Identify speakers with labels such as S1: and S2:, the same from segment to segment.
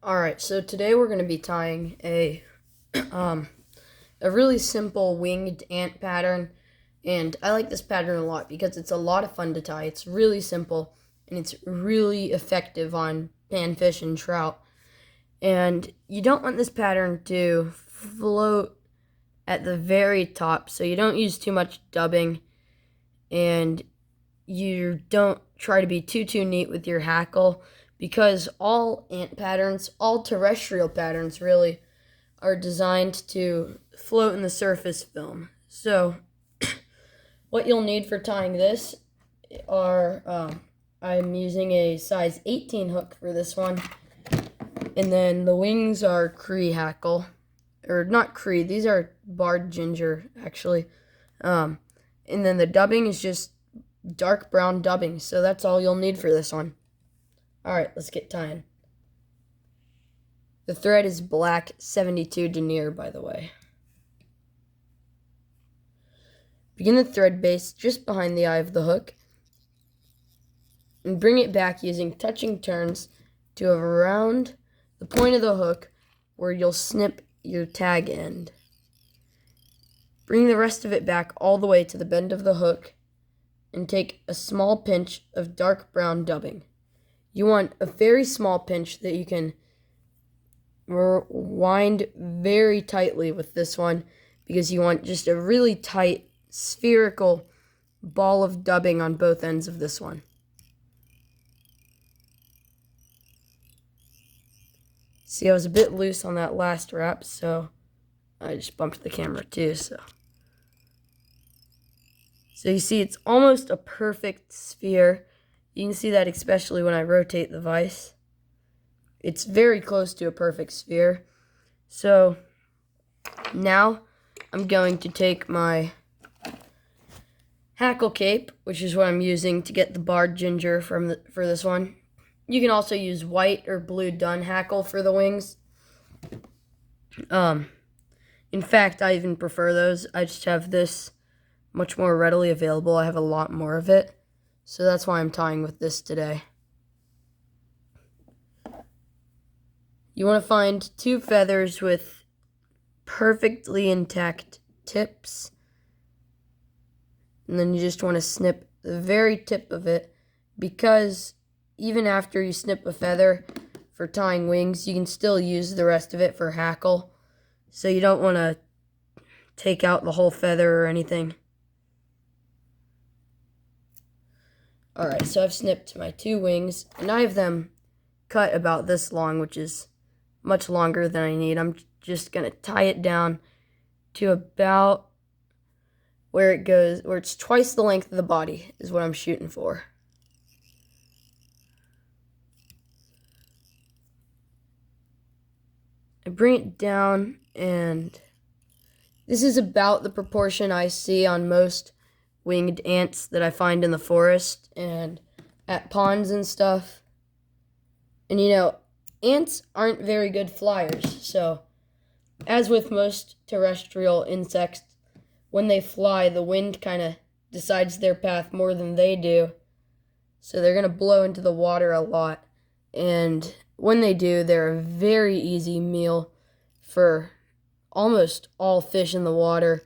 S1: Alright, so today we're going to be tying um, a really simple winged ant pattern, and I like this pattern a lot because it's a lot of fun to tie. It's really simple, and it's really effective on panfish and trout. And you don't want this pattern to float at the very top, so you don't use too much dubbing, and you don't try to be too neat with your hackle, because all ant patterns, all terrestrial patterns really, are designed to float in the surface film. So what you'll need for tying this are, I'm using a size 18 hook for this one, and then the wings are Cree hackle, or not Cree, these are barred ginger actually, and then the dubbing is just dark brown dubbing, so that's all you'll need for this one. Alright, let's get tying. The thread is black 72 denier, by the way. Begin the thread base just behind the eye of the hook, and bring it back using touching turns to around the point of the hook where you'll snip your tag end. Bring the rest of it back all the way to the bend of the hook, and take a small pinch of dark brown dubbing. You want a very small pinch that you can wind very tightly with this one, because you want just a really tight spherical ball of dubbing on both ends of this one. See, I was a bit loose on that last wrap, so I just bumped the camera too, so you see it's almost a perfect sphere. You can see that especially when I rotate the vise. It's very close to a perfect sphere. So now I'm going to take my hackle cape, which is what I'm using to get the barred ginger for this one. You can also use white or blue dun hackle for the wings. In fact, I even prefer those. I just have this much more readily available. I have a lot more of it, so that's why I'm tying with this today. You want to find two feathers with perfectly intact tips, and then you just want to snip the very tip of it, because even after you snip a feather for tying wings, you can still use the rest of it for hackle, so you don't want to take out the whole feather or anything. Alright, so I've snipped my two wings, and I have them cut about this long, which is much longer than I need. I'm just going to tie it down to about where it goes, where it's twice the length of the body is what I'm shooting for. I bring it down, and this is about the proportion I see on most winged ants that I find in the forest and at ponds and stuff. And you know, ants aren't very good flyers, so as with most terrestrial insects, when they fly, the wind kind of decides their path more than they do, so they're going to blow into the water a lot, and when they do, they're a very easy meal for almost all fish in the water,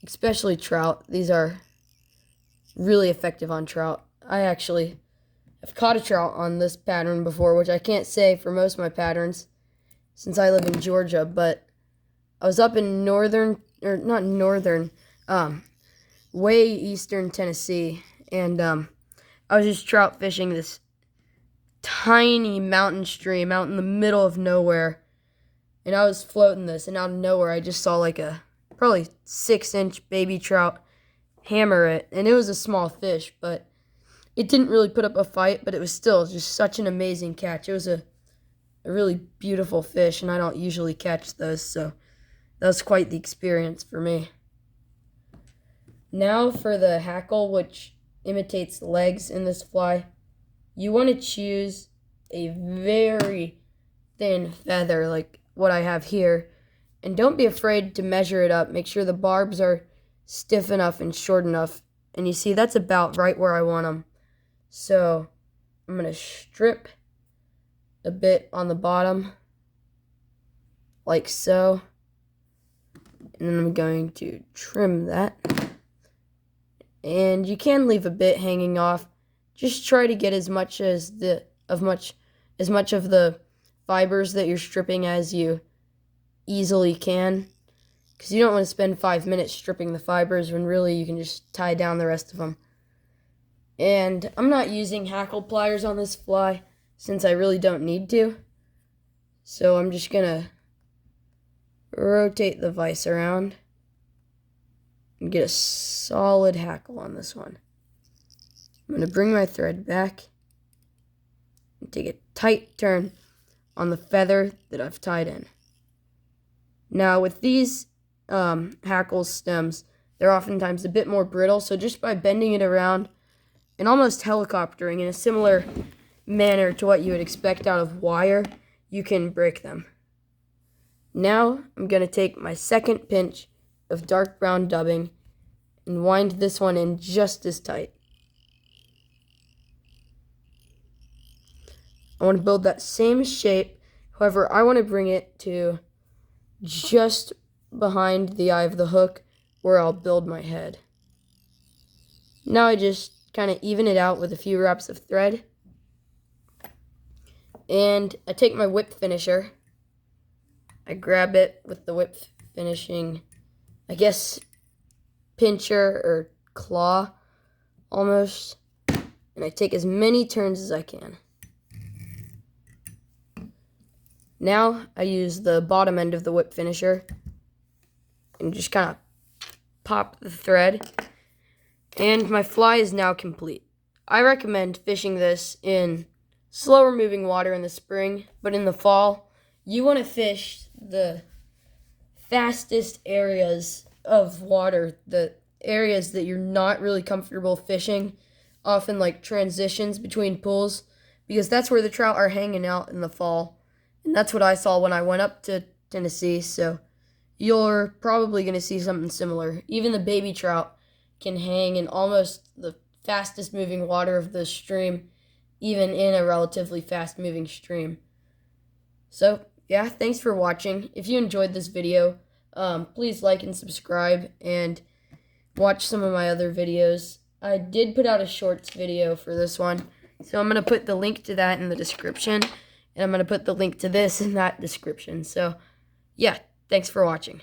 S1: especially trout. These are really effective on trout. I actually have caught a trout on this pattern before, which I can't say for most of my patterns since I live in Georgia, but I was up in way eastern Tennessee, and I was just trout fishing this tiny mountain stream out in the middle of nowhere, and I was floating this, and out of nowhere I just saw like a probably 6-inch baby trout hammer it, and it was a small fish, but it didn't really put up a fight, but it was still just such an amazing catch. It was a really beautiful fish, and I don't usually catch those, so that was quite the experience for me. Now for the hackle, which imitates legs in this fly, you want to choose a very thin feather like what I have here, and don't be afraid to measure it up. Make sure the barbs are stiff enough and short enough, and you see that's about right where I want them. So I'm going to strip a bit on the bottom like so. And then I'm going to trim that. And you can leave a bit hanging off. Just try to get as much of the fibers that you're stripping as you easily can, because you don't want to spend 5 minutes stripping the fibers when really you can just tie down the rest of them. And I'm not using hackle pliers on this fly since I really don't need to. So I'm just gonna rotate the vise around and get a solid hackle on this one. I'm gonna bring my thread back and take a tight turn on the feather that I've tied in. Now with these hackle stems, they're oftentimes a bit more brittle, so just by bending it around and almost helicoptering in a similar manner to what you would expect out of wire, you can break them. Now I'm going to take my second pinch of dark brown dubbing and wind this one in just as tight. I want to build that same shape, however I want to bring it to just behind the eye of the hook where I'll build my head. Now I just kind of even it out with a few wraps of thread. And I take my whip finisher. I grab it with the whip finishing, I guess, pincher or claw almost. And I take as many turns as I can. Now I use the bottom end of the whip finisher and just kind of pop the thread. And my fly is now complete. I recommend fishing this in slower moving water in the spring, but in the fall, you want to fish the fastest areas of water, the areas that you're not really comfortable fishing, often like transitions between pools, because that's where the trout are hanging out in the fall. And that's what I saw when I went up to Tennessee, so you're probably going to see something similar. Even the baby trout can hang in almost the fastest moving water of the stream, even in a relatively fast moving stream. So, yeah, thanks for watching. If you enjoyed this video, please like and subscribe and watch some of my other videos. I did put out a shorts video for this one, so I'm going to put the link to that in the description, and I'm going to put the link to this in that description. So, yeah, thanks for watching.